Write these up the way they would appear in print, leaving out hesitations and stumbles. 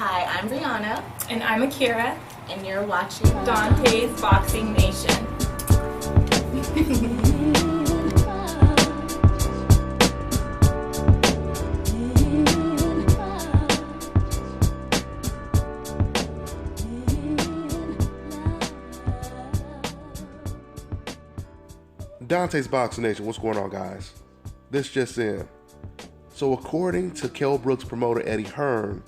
Hi, I'm Brianna. And I'm Akira. And you're watching Dante's Boxing Nation. Dante's Boxing Nation, what's going on, guys? This just in. So according to Kell Brook's promoter Eddie Hearn,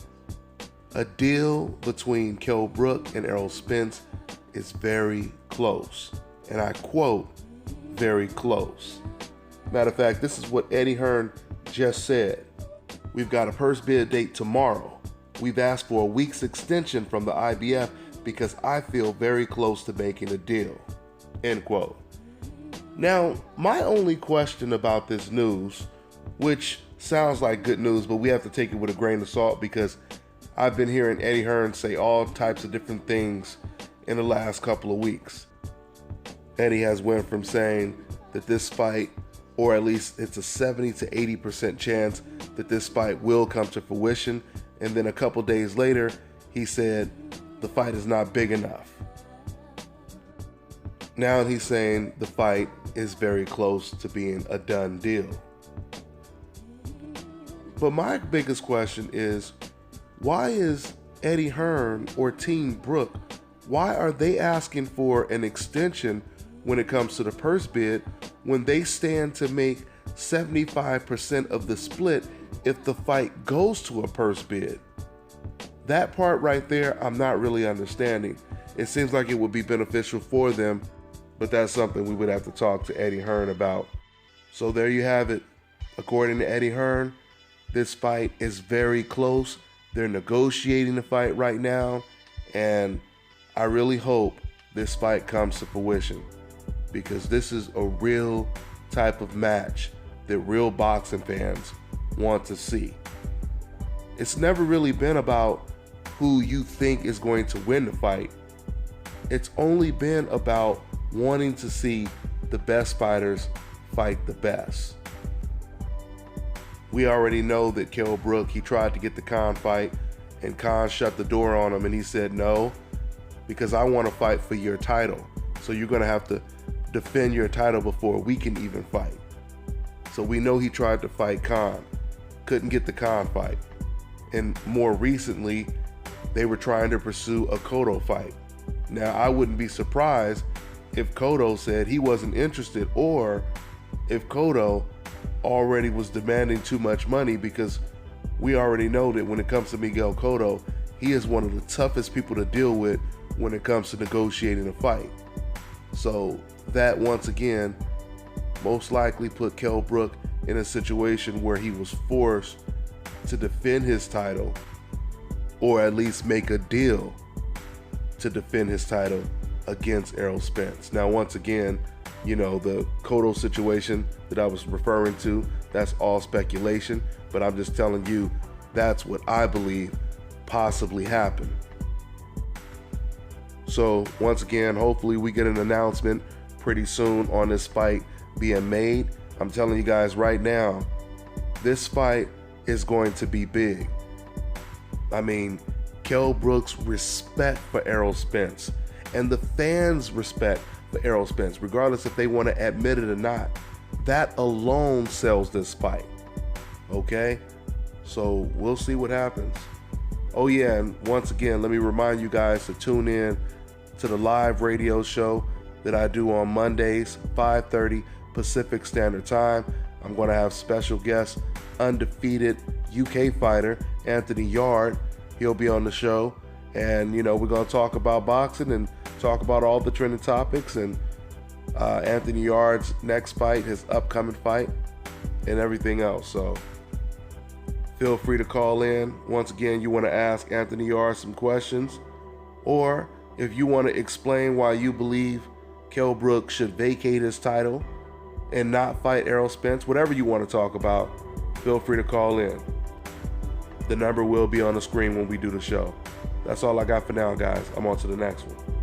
a deal between Kell Brook and Errol Spence is very close. And I quote, very close. Matter of fact, this is what Eddie Hearn just said. We've got a purse bid date tomorrow. We've asked for a week's extension from the IBF because I feel very close to making a deal. End quote. Now, my only question about this news, which sounds like good news, but we have to take it with a grain of salt because I've been hearing Eddie Hearn say all types of different things in the last couple of weeks. Eddie has went from saying that this fight, or at least it's a 70 to 80% chance that this fight will come to fruition, and then a couple days later, he said the fight is not big enough. Now he's saying the fight is very close to being a done deal. But my biggest question is, why is Eddie Hearn or Team Brook, why are they asking for an extension when it comes to the purse bid when they stand to make 75% of the split if the fight goes to a purse bid? That part right there, I'm not really understanding. It seems like it would be beneficial for them, but that's something we would have to talk to Eddie Hearn about. So there you have it. According to Eddie Hearn, this fight is very close. They're negotiating the fight right now, and I really hope this fight comes to fruition because this is a real type of match that real boxing fans want to see. It's never really been about who you think is going to win the fight. It's only been about wanting to see the best fighters fight the best. We already know that Kell Brook, he tried to get the Khan fight and Khan shut the door on him and he said no, because I want to fight for your title. So you're going to have to defend your title before we can even fight. So we know he tried to fight Khan, couldn't get the Khan fight. And more recently, they were trying to pursue a Cotto fight. Now, I wouldn't be surprised if Cotto said he wasn't interested, or if Cotto already was demanding too much money, because we already know that when it comes to Miguel Cotto, he is one of the toughest people to deal with when it comes to negotiating a fight. So that once again most likely put Kell Brook in a situation where he was forced to defend his title, or at least make a deal to defend his title against Errol Spence. Now, once again, you know, the Cotto situation that I was referring to, that's all speculation, but I'm just telling you that's what I believe possibly happened. So once again, hopefully we get an announcement pretty soon on this fight being made. I'm telling you guys right now, this fight is going to be big. I mean, Kell Brook's respect for Errol Spence and the fans' respect for Errol Spence, regardless if they want to admit it or not, that alone sells this fight. Okay? So we'll see what happens. Oh yeah, and once again, let me remind you guys to tune in to the live radio show that I do on Mondays, 5:30 Pacific Standard Time. I'm going to have special guest, undefeated UK fighter Anthony Yarde. He'll be on the show, and you know, we're going to talk about boxing and talk about all the trending topics, and Anthony Yarde's next fight, his upcoming fight, and everything else. So feel free to call in. Once again, you want to ask Anthony Yarde some questions, or if you want to explain why you believe Kell Brook should vacate his title and not fight Errol Spence, whatever you want to talk about, feel free to call in. The number will be on the screen when we do the show. That's all I got for now, guys. I'm on to the next one.